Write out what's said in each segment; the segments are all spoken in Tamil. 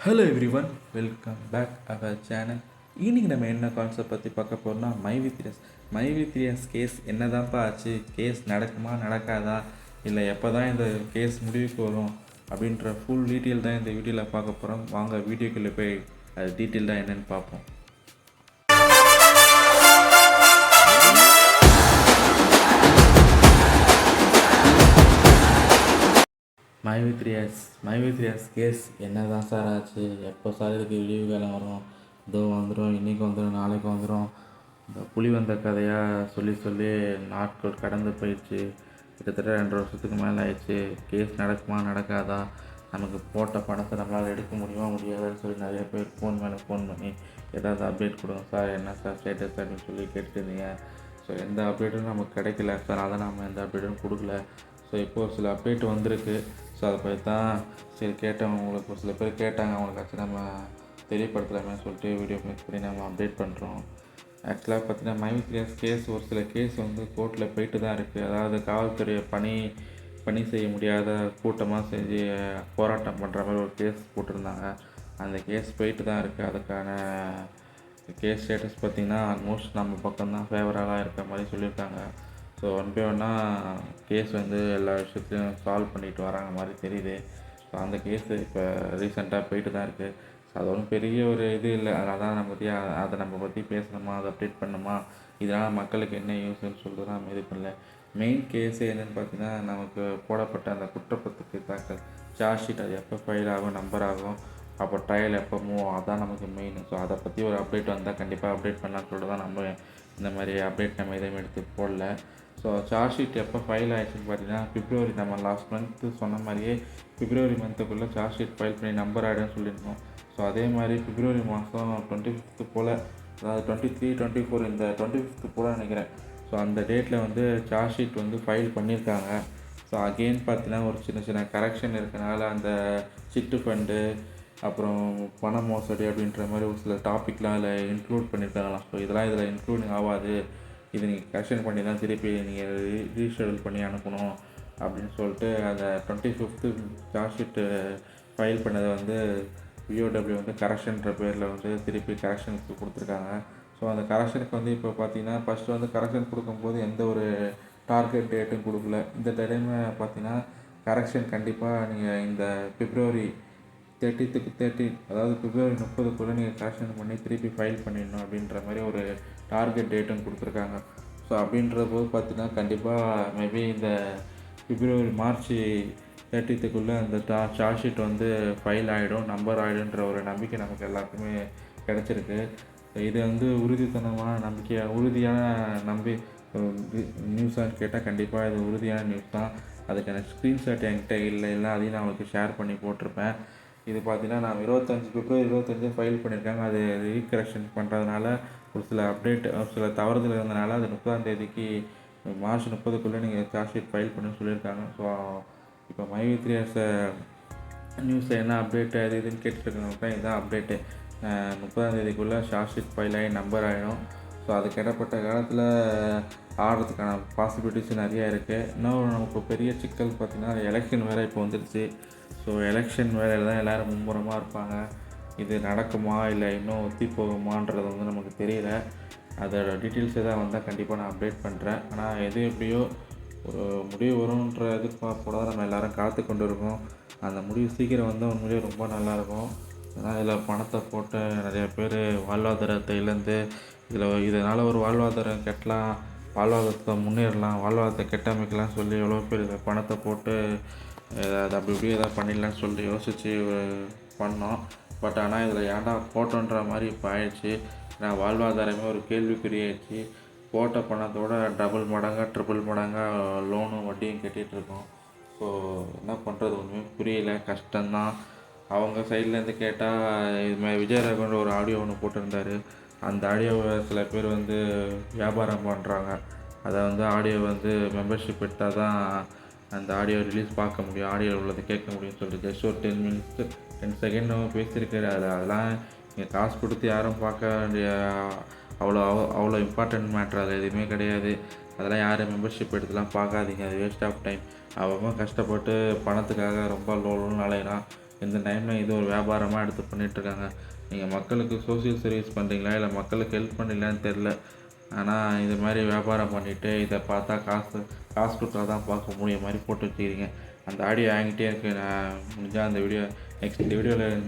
Hello everyone, welcome back our channel. இன்றைக்கி நம்ம என்ன கான்செப்ட் பற்றி பார்க்க போகிறோம்னா மை வித் எஸ் கேஸ் என்னதான்ப்பா ஆச்சு, கேஸ் நடக்குமா நடக்காதா, இல்லை எப்போ தான் இந்த கேஸ் முடிவுக்கு வரும் அப்படின்ற ஃபுல் டீட்டெயில் தான் இந்த வீடியோவில் பார்க்க போகிறோம். வாங்க வீடியோக்குள்ளே போய் அது டீட்டெயில் தான் என்னென்னு பார்ப்போம். மை வித் எஸ் கேஸ் என்ன தான் சார் ஆச்சு, எப்போ சார் இதுக்கு விடிவு காலம் வரும், இதோ வந்துடும், இன்றைக்கி வந்துடும், நாளைக்கு வந்துடும், இந்த புலி வந்த கதையாக சொல்லி நாட்கள் கடந்து போயிடுச்சு. கிட்டத்தட்ட 2 வருஷத்துக்கு மேலே ஆயிடுச்சு. கேஸ் நடக்குமா நடக்காதா, நமக்கு போட்ட பணத்தை நம்மளால் எடுக்க முடியுமா முடியாதுன்னு சொல்லி நிறைய பேர் ஃபோன் மேலே ஃபோன் பண்ணி ஏதாவது அப்டேட் கொடுங்க சார், என்ன சார் ஸ்டேட்டஸ் அப்படின்னு சொல்லி கேட்டுட்டு இருந்தீங்க. ஸோ எந்த அப்டேட்டும் நமக்கு கிடைக்கல சார், அதை நம்ம எந்த அப்டேட்டும் கொடுக்கல. ஸோ இப்போது ஒரு சில அப்டேட் வந்திருக்கு. ஸோ அதை பற்றி தான் சரி கேட்டவங்களுக்கு ஒரு சில பேர் கேட்டாங்க, அவங்களுக்காச்சும் நம்ம தெரியப்படுத்தலாமே சொல்லிட்டு வீடியோ மேக் பண்ணி நம்ம அப்டேட் பண்ணுறோம். ஆக்சுவலாக பார்த்தீங்கன்னா மை வித் எஸ் கேஸ் ஒரு சில கேஸ் வந்து கோர்ட்டில் போயிட்டு தான் இருக்குது. அதாவது காவல்துறையை பணி செய்ய முடியாத கூட்டமாக செஞ்சு போராட்டம் பண்ணுற மாதிரி ஒரு கேஸ் போட்டிருந்தாங்க. அந்த கேஸ் போயிட்டு தான் இருக்குது. அதுக்கான கேஸ் ஸ்டேட்டஸ் பார்த்திங்கன்னா ஆல்மோஸ்ட் நம்ம பக்கம்தான் ஃபேவராக இருக்க மாதிரி சொல்லியிருக்காங்க. ஸோ ஒன் பை ஒன்னாக கேஸ் வந்து எல்லா விஷயத்தையும் சால்வ் பண்ணிட்டு வராங்க மாதிரி தெரியுது. ஸோ அந்த கேஸு இப்போ ரீசெண்டாக போயிட்டு தான் இருக்குது. ஸோ அது ஒன்றும் பெரிய ஒரு இது இல்லை. அதான் நம்ம பற்றி பேசணுமா, அதை அப்டேட் பண்ணணுமா, இதனால் மக்களுக்கு என்ன யூஸ்ன்னு சொல்லிட்டு தான் நம்ம இது பண்ணல. மெயின் கேஸு என்னென்னு பார்த்தீங்கன்னா, நமக்கு போடப்பட்ட அந்த குற்றப்பத்திரிகை தாக்கல் சார்ஜ் ஷீட் அது எப்போ ஃபைல் ஆகும், நம்பர் ஆகும், அப்போ ட்ரையல் எப்போ மூவ், அதான் நமக்கு மெயின். ஸோ அதை பற்றி ஒரு அப்டேட் வந்தால் கண்டிப்பாக அப்டேட் பண்ணலான்னு சொல்லிட்டு தான் நம்ம இந்த மாதிரி அப்டேட் நம்ம எதையும் எடுத்து போடல. ஸோ சார்ஜ் ஷீட் எப்போ ஃபைல் ஆகிடுச்சுன்னு பார்த்தீங்கன்னா பிப்ரவரி, நம்ம லாஸ்ட் மந்த்து சொன்ன மாதிரியே பிப்ரவரி மந்த்துக்குள்ளே சார்ஜ் ஷீட் ஃபைல் பண்ணி நம்பர் ஆகிடும்னு சொல்லியிருந்தோம். ஸோ அதே மாதிரி பிப்ரவரி மாதம் 25th போல், அதாவது 23, 24 இந்த 25th போல் நினைக்கிறேன். ஸோ அந்த டேட்டில் வந்து சார்ஜ் ஷீட் வந்து ஃபைல் பண்ணியிருக்காங்க. ஸோ அகெயின் பார்த்தீங்கன்னா ஒரு சின்ன கரெக்ஷன் இருக்கனால அந்த சிட்டு ஃபண்டு, அப்புறம் பண மோசடி அப்படின்ற மாதிரி ஒரு சில டாப்பிக்லாம் அதில் இன்க்ளூட் பண்ணியிருக்காங்களாம். ஸோ இதெல்லாம் இதில் இன்க்ளூடிங் ஆகாது, இது நீங்கள் கரெக்ஷன் பண்ணி தான் திருப்பி நீங்கள் ரீஷெடியூல் பண்ணி அனுப்பணும் அப்படின்னு சொல்லிட்டு அந்த 25th சார்ஜ் ஷீட்டு ஃபைல் பண்ணதை வந்து விஓடபிள்யூ வந்து கரெக்ஷன்ற பேரில் வந்து திருப்பி கரெக்ஷனுக்கு கொடுத்துருக்காங்க. ஸோ அந்த கரெக்ஷனுக்கு வந்து இப்போ பார்த்தீங்கன்னா ஃபஸ்ட்டு வந்து கரெக்ஷன் கொடுக்கும்போது எந்த ஒரு டார்கெட் டேட்டும் கொடுக்கல. இந்த டைமை பார்த்தீங்கன்னா கரெக்ஷன் கண்டிப்பாக நீங்கள் இந்த பிப்ரவரி 30, அதாவது பிப்ரவரி 30க்குள்ளே நீங்கள் கரெக்ஷன் பண்ணி திருப்பி ஃபைல் பண்ணிடணும் அப்படின்ற மாதிரி ஒரு டார்கெட் டேட்டும் கொடுத்துருக்காங்க. ஸோ அப்படின்ற போது பார்த்தீங்கன்னா கண்டிப்பாக மேபி இந்த மார்ச் 30க்குள்ளே அந்த சார்ஜ் ஷீட் வந்து ஃபைல் ஆகிடும், நம்பர் ஆகிடுன்ற ஒரு நம்பிக்கை நமக்கு எல்லாருக்குமே கிடச்சிருக்கு. இது வந்து உறுதியான நியூஸான்னு கேட்டால் கண்டிப்பாக இது உறுதியான நியூஸ் தான். அதுக்கான ஸ்க்ரீன்ஷாட் என்கிட்ட இல்லை, அதையும் நான் உங்களுக்கு ஷேர் பண்ணி போட்டிருப்பேன். இது பார்த்தீங்கன்னா நான் பிப்ரவரி 25 ஃபைல் பண்ணியிருக்காங்க. அது ரீகரெக்ஷன் பண்ணுறதுனால ஒரு சில சில தவறுதல் இருந்தனால அது 30ஆம் தேதிக்கு மார்ச் 30க்குள்ளே நீங்கள் சார்ஜ் ஷீட் ஃபைல் பண்ணி சொல்லியிருக்காங்க. ஸோ இப்போ மை வித் நியூஸில் என்ன அப்டேட்டு அது இதுன்னு கேட்டுருக்கவங்க தான் இதுதான் அப்டேட்டு. 30ஆம் தேதிக்குள்ளே சார்ஜ் ஷீட் ஃபைல் ஆகி நம்பர் ஆகிடும். ஸோ அதுக்கு இடப்பட்ட காலத்தில் ஆடுறதுக்கான பாசிபிலிட்டிஸ் நிறையா இருக்குது. இன்னும் நமக்கு பெரிய சிக்கல் பார்த்திங்கன்னா எலெக்ஷன் வேறு இப்போ வந்துடுச்சு. ஸோ எலெக்ஷன் வேலையில் தான் எல்லோரும் மும்முரமாக இருப்பாங்க. இது நடக்குமா இல்லை இன்னும் ஒத்தி போகுமான்றது வந்து நமக்கு தெரியல. அதோட டீட்டெயில்ஸ் எதாவது வந்தால் கண்டிப்பாக நான் அப்டேட் பண்ணுறேன். ஆனால் எது எப்படியோ ஒரு முடிவு வரும்ன்ற எதிர்பார்ப்போட தான் நம்ம எல்லோரும் காத்து கொண்டு இருக்கோம். அந்த முடிவு சீக்கிரம் வந்தால் உண்மையிலேயே ரொம்ப நல்லாயிருக்கும். ஏன்னா இதில் பணத்தை போட்டு நிறைய பேர் வாழ்வாதாரத்தை இழந்து இதனால் ஒரு வாழ்வாதாரம் கெட்டலாம், வாழ்வாதாரத்தை முன்னேறலாம், வாழ்வாதாரத்தை கெட்டமைக்கலாம் சொல்லி எவ்வளோ பேர் இதை பணத்தை போட்டு அது அப்படி இப்படி எதாவது பண்ணிடலான்னு சொல்லிட்டு யோசித்து பண்ணோம். பட் ஆனால் இதில் ஏன்டா போட்டோன்ற மாதிரி இப்போ ஆயிடுச்சு. ஏன்னா வாழ்வாதாரமே ஒரு கேள்விக்குறியாயிடுச்சு. போட்ட பணத்தோட டபுள் மடங்காக ட்ரிபிள் மடங்காக லோனும் வட்டியும் கட்டிகிட்ருக்கோம். ஸோ என்ன பண்ணுறது ஒன்றுமே புரியல, கஷ்டம்தான். அவங்க சைட்லேருந்து கேட்டால் இது மாதிரி விஜயராகவன் ஒரு ஆடியோ ஒன்று போட்டிருந்தார். அந்த ஆடியோவை சில பேர் வந்து வியாபாரம் பண்ணுறாங்க. அதை வந்து ஆடியோ வந்து மெம்பர்ஷிப் எடுத்தால் தான் அந்த ஆடியோ ரிலீஸ் பார்க்க முடியும், ஆடியோவில் உள்ளதை கேட்க முடியும்னு சொல்லிட்டு ஜஸ்ட் ஒரு 10 minutes 10 செகண்ட் நம்ம பேசியிருக்காரு. அதெல்லாம் நீங்கள் காசு கொடுத்து யாரும் பார்க்க வேண்டிய அவ்வளோ இம்பார்ட்டன்ட் மேட்ரு அது எதுவுமே கிடையாது. அதெல்லாம் யாரும் மெம்பர்ஷிப் எடுத்துலாம் பார்க்காதீங்க, அது வேஸ்ட் ஆஃப் டைம். அவங்க கஷ்டப்பட்டு பணத்துக்காக ரொம்ப லோன்னு அலையிறான். இந்த டைமில் இது ஒரு வியாபாரமாக எடுத்து பண்ணிகிட்ருக்காங்க. நீங்கள் மக்களுக்கு சோஷியல் சர்வீஸ் பண்ணுறீங்களா இல்லை மக்களுக்கு ஹெல்ப் பண்ணீங்களான்னு தெரில. ஆனால் இது மாதிரி வியாபாரம் பண்ணிவிட்டு இதை பார்த்தா காசு கொடுத்தா தான் பார்க்க முடியும் மாதிரி போட்டு வச்சுக்கிறீங்க. அந்த ஆடியோ வாங்கிட்டே இருக்கு. நான் முடிஞ்சால் அந்த வீடியோ நெக்ஸ்ட் இந்த வீடியோவில்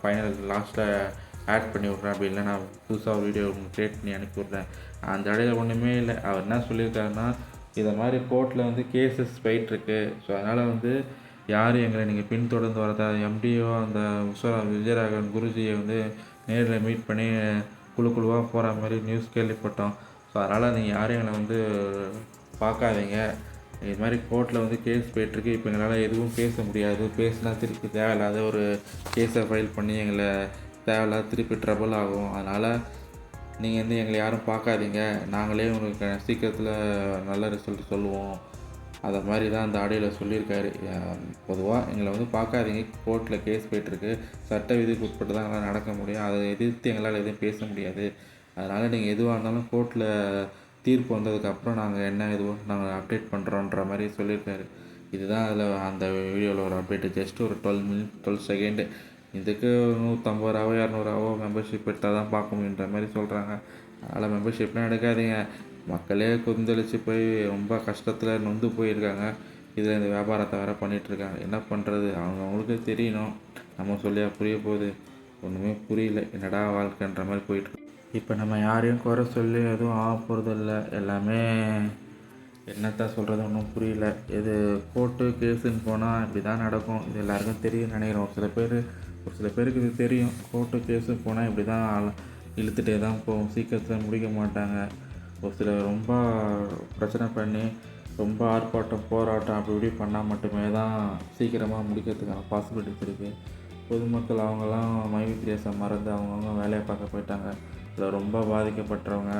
ஃபைனல் லாஸ்ட்டில் ஆட் பண்ணி விட்றேன். அப்படி இல்லை நான் புதுசாக ஒரு வீடியோ க்ரியேட் பண்ணி அனுப்பி விட்றேன். அந்த இடையில ஒன்றுமே இல்லை. அவர் என்ன சொல்லியிருக்காருன்னா, இதை மாதிரி கோர்ட்டில் வந்து கேசஸ் போயிட்டுருக்கு. ஸோ அதனால் யாரும் எங்களை நீங்கள் பின்தொடர்ந்து வரதா எம்டிஓ அந்த விஜயராகவன் குருஜியை நேரில் மீட் பண்ணி குழுவாக போகிற மாதிரி நியூஸ் கேள்விப்பட்டோம். ஸோ அதனால் நீங்கள் யாரும் எங்களை பார்க்காதீங்க. இது மாதிரி கோர்ட்டில் கேஸ் போயிட்டுருக்கு. இப்போ எங்களால் எதுவும் பேச முடியாது. பேசினா திருப்பி தேவையில்லாத ஒரு கேஸை ஃபைல் பண்ணி எங்களை தேவையில்லாத திருப்பி ட்ரபிள் ஆகும். அதனால் நீங்கள் எங்களை யாரும் பார்க்காதீங்க. நாங்களே உங்களுக்கு சீக்கிரத்தில் நல்ல ரிசல்ட் சொல்லுவோம். அதை மாதிரி தான் அந்த ஆடியோவில் சொல்லியிருக்காரு. பொதுவாக எங்களை பார்க்காதீங்க. கோர்ட்டில் கேஸ் போயிட்டுருக்கு. சட்ட விதிக்கு உட்பட்டு தான் எங்களால் நடக்க முடியும். அதை எதிர்த்து எங்களால் எதுவும் பேச முடியாது. அதனால் நீங்கள் எதுவாக இருந்தாலும் கோர்ட்டில் தீர்ப்பு வந்ததுக்கப்புறம் நாங்கள் என்ன எதுவோ நாங்கள் அப்டேட் பண்ணுறோன்ற மாதிரி சொல்லியிருக்காரு. இதுதான் அதில் அந்த வீடியோவில் ஒரு அப்டேட்டு. ஜஸ்ட் ஒரு 12 செகண்டு. இதுக்கு 150 ரூபாவோ 200 ரூபாவோ மெம்பர்ஷிப் எடுத்தால் தான் பார்க்க முடியுன்ற மாதிரி சொல்கிறாங்க. அதனால் மெம்பர்ஷிப்லாம் எடுக்காதீங்க. மக்களே கொந்தளிச்சு போய் ரொம்ப கஷ்டத்தில் நொந்து போயிருக்காங்க. இதில் இந்த வியாபாரத்தை வேறு பண்ணிகிட்ருக்காங்க. என்ன பண்ணுறது? அவங்களுக்கு தெரியணும். நம்ம சொல்லியா புரிய போகுது? ஒன்றுமே புரியல. என்னடா வாழ்க்கைன்ற மாதிரி போயிட்டுருக்கு. இப்போ நம்ம யாரையும் குறை சொல்லி எதுவும் ஆக போகிறதில்ல. எல்லாமே என்னத்தான் சொல்கிறது ஒன்றும் புரியல. இது கோர்ட்டு கேஸுன்னு போனால் இப்படி தான் நடக்கும். இது எல்லாருக்கும் தெரியும் நினைக்கிறோம். ஒரு சில பேருக்கு இது தெரியும். கோர்ட்டு கேஸுன்னு போனால் இப்படி தான் இழுத்துட்டே தான் போகும். சீக்கிரத்தில் முடிக்க மாட்டாங்க. ஒரு சிலர் ரொம்ப பிரச்சனை பண்ணி ரொம்ப ஆர்ப்பாட்டம் போராட்டம் அப்படி இப்படி பண்ணால் மட்டுமே தான் சீக்கிரமாக முடிக்கிறதுக்கான பாசிபிலிட்டிஸ் இருக்குது. பொதுமக்கள் அவங்கெல்லாம் மைவித்தியாசை மறந்து அவங்கவுங்க வேலையை பார்க்க போயிட்டாங்க. இதில் ரொம்ப பாதிக்கப்பட்டவங்க,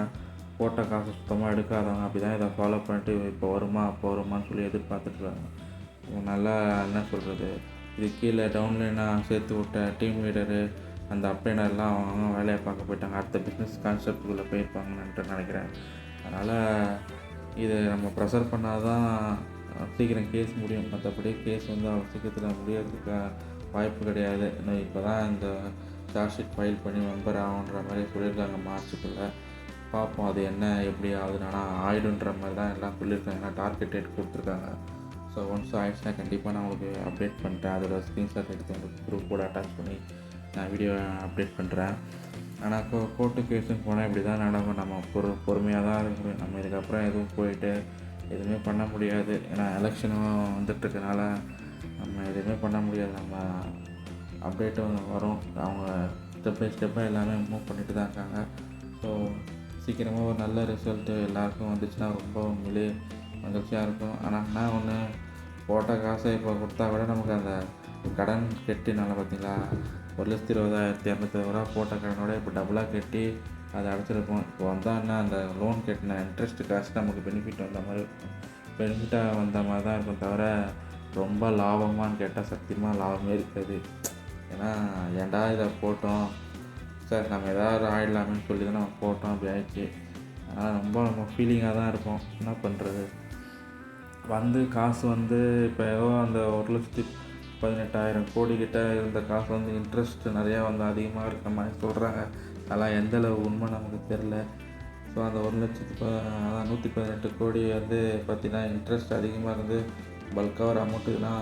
போட்ட காசு சுத்தமாக எடுக்காதவங்க அப்படி தான் இதை ஃபாலோ பண்ணிட்டு இப்போ வருமா அப்போ வருமானு சொல்லி எதிர்பார்த்துட்ருக்காங்க. நல்லா என்ன சொல்கிறது, இது கீழே டவுன்லைனாக சேர்த்து விட்ட டீம் லீடரு அந்த அப்ளைனர்லாம் அவங்கவுங்க வேலையை பார்க்க போயிட்டாங்க. அடுத்த பிஸ்னஸ் கான்செப்டுக்குள்ளே போயிருப்பாங்கன்ட்டு நினைக்கிறேன். அதனால் இதை நம்ம ப்ரெஷர் பண்ணால் தான் சீக்கிரம் கேஸ் முடியும். மற்றபடி கேஸ் அவ்வளோ சீக்கிரத்தில் முடியறதுக்கு வாய்ப்பு கிடையாது. இன்னும் இப்போ தான் இந்த சார்ஜ் ஷீட் ஃபைல் பண்ணி மெம்பர் ஆகுன்ற மாதிரி சொல்லியிருக்காங்க மார்ச்சுக்குள்ளே. பார்ப்போம் அது என்ன எப்படி ஆகுதுன்னா ஆயிடுன்ற மாதிரி தான் எல்லாம் சொல்லியிருக்காங்க. ஏன்னா டார்கெட் டேட் கொடுத்துருக்காங்க. ஸோ ஒன்ஸ் ஆயிடுச்சுன்னா கண்டிப்பாக நான் உங்களுக்கு அப்டேட் பண்ணுறேன். அதோட ஸ்க்ரீன்ஷாட் எடுத்து எனக்கு குரூப் கூட அட்டாச் பண்ணி நான் வீடியோ அப்டேட் பண்ணுறேன். ஆனால் கோர்ட்டு கேஸுன்னு போனால் இப்படி தான் நடக்கும். நம்ம பொறுமையாக தான் இருக்க முடியும். நம்ம இதுக்கப்புறம் எதுவும் போயிட்டு எதுவுமே பண்ண முடியாது. ஏன்னா எலெக்ஷனும் வந்துட்டுருக்கனால நம்ம எதுவுமே பண்ண முடியாது. நம்ம அப்டேட்டு வரும். அவங்க ஸ்டெப் பை ஸ்டெப்பாக எல்லாமே மூவ் பண்ணிட்டு தான் இருக்காங்க. ஸோ சீக்கிரமாக ஒரு நல்ல ரிசல்ட்டு எல்லாருக்கும் வந்துச்சுன்னா ரொம்ப உண்மையிலே மகிழ்ச்சியாக இருக்கும். ஆனால் என்ன ஒன்று, போட்ட காசை இப்போ கொடுத்தா கூட நமக்கு அந்த கடன் கெட்டினால பார்த்தீங்களா 1,20,220 ரூபா போட்ட கடனோட இப்போ டபுளாக கட்டி அதை அடைச்சிருப்போம். இப்போ வந்தால் அந்த லோன் கட்டின இன்ட்ரெஸ்ட் காசு நமக்கு பெனிஃபிட் வந்த மாதிரி இருக்கும். பெனிஃபிட்டாக வந்த மாதிரி தான் இருக்கும். தவிர ரொம்ப லாபமானு கேட்டால் சத்தியமாக லாபமே இருக்காது. ஏன்னா ஏன்டா இதை போட்டோம் சார், நம்ம எதாவது ஆகிடலாமேன்னு சொல்லி தான் நம்ம போட்டோம், அப்படி ஆயிடுச்சு. அதனால் ரொம்ப நம்ம ஃபீலிங்காக தான் இருப்போம். என்ன பண்ணுறது, காசு இப்போ ஏதோ அந்த 1,18,000 கோடி கிட்ட இருந்த காசு இன்ட்ரெஸ்ட் நிறையா அதிகமாக இருக்க மாதிரி சொல்கிறாங்க. அதெல்லாம் எந்தளவு உண்மை நமக்கு தெரில. ஸோ அந்த 118 கோடி பார்த்திங்கன்னா இன்ட்ரெஸ்ட் அதிகமாக இருந்து பல்காக ஒரு அமௌண்ட்டுனா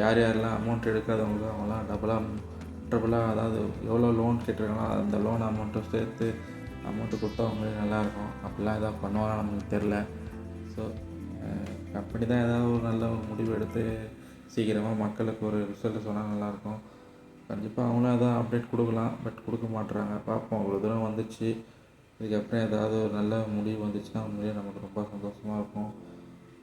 யார் யாரெல்லாம் அமௌண்ட் எடுக்காதவங்களோ அவங்களாம் ட்ரிபிளாக, அதாவது எவ்வளோ லோன் கேட்டிருக்காங்களோ அந்த லோன் அமௌண்ட்டும் சேர்த்து அமௌண்ட்டு கொடுத்தா அவங்களே நல்லாயிருக்கும். அப்படிலாம் எதாவது பண்ணுவாங்க நமக்கு தெரில. ஸோ அப்படி தான் ஏதாவது ஒரு நல்ல ஒரு முடிவு எடுத்து சீக்கிரமாக மக்களுக்கு ஒரு ரிசல்ட் சொன்னால் நல்லாயிருக்கும். கண்டிப்பாக அவங்களும் எதாவது அப்டேட் கொடுக்கலாம், பட் கொடுக்க மாட்டுறாங்க. பார்ப்போம். அவ்வளோ தூரம் வந்துச்சு, இதுக்கப்புறம் ஏதாவது ஒரு நல்ல முடிவு வந்துச்சுன்னா உண்மையிலே நமக்கு ரொம்ப சந்தோஷமாக இருக்கும்.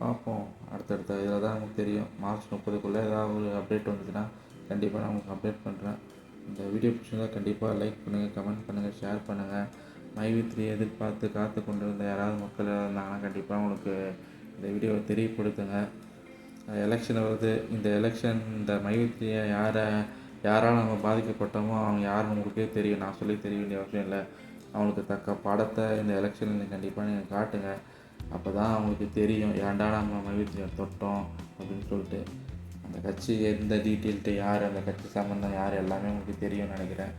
பார்ப்போம். அடுத்தடுத்த இதில் தான் நமக்கு தெரியும். மார்ச் 30க்குள்ளே ஏதாவது ஒரு அப்டேட் வந்துச்சுன்னா கண்டிப்பாக நான் உங்களுக்கு அப்டேட் பண்ணுறேன். இந்த வீடியோ பிடிச்சிருந்தா கண்டிப்பாக லைக் பண்ணுங்கள், கமெண்ட் பண்ணுங்கள், ஷேர் பண்ணுங்கள். மைவித்ரி எதிர்பார்த்து காத்து கொண்டு இருந்த யாராவது மக்கள் இருந்தாங்கன்னா கண்டிப்பாக உங்களுக்கு இந்த வீடியோவை தெரியப்படுத்துங்க. எலெக்ஷன் வருது. இந்த எலெக்ஷன் இந்த மைவித்ரியை யாரால் நம்ம பாதிக்கப்பட்டோமோ அவங்க யாருன்னு உங்களுக்கே தெரியும். நான் சொல்லி தெரிய வேண்டிய அவசியம் இல்லை. அவங்களுக்கு தக்க பாடத்தை இந்த எலெக்ஷனில் கண்டிப்பாக நீங்கள் காட்டுங்க. அப்போ தான் அவங்களுக்கு தெரியும் ஏன்டா நம்ம மைவித்ரியை தொட்டோம் அப்படின்னு சொல்லிட்டு. அந்த கட்சி எந்த டீட்டெயில்கிட்ட யார், அந்த கட்சி சம்மந்தம் யார் எல்லாமே உங்களுக்கு தெரியும்னு நினைக்கிறேன்.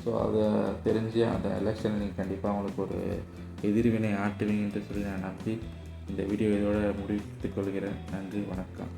ஸோ அதை தெரிஞ்சு அந்த எலெக்ஷனில் நீங்கள் கண்டிப்பாக அவங்களுக்கு ஒரு எதிர்வினை ஆட்டுவீங்கன்ட்டு சொல்லி நான் நம்பி இந்த வீடியோ இதோட முடித்துக் கொள்கிறேன். நன்றி, வணக்கம்.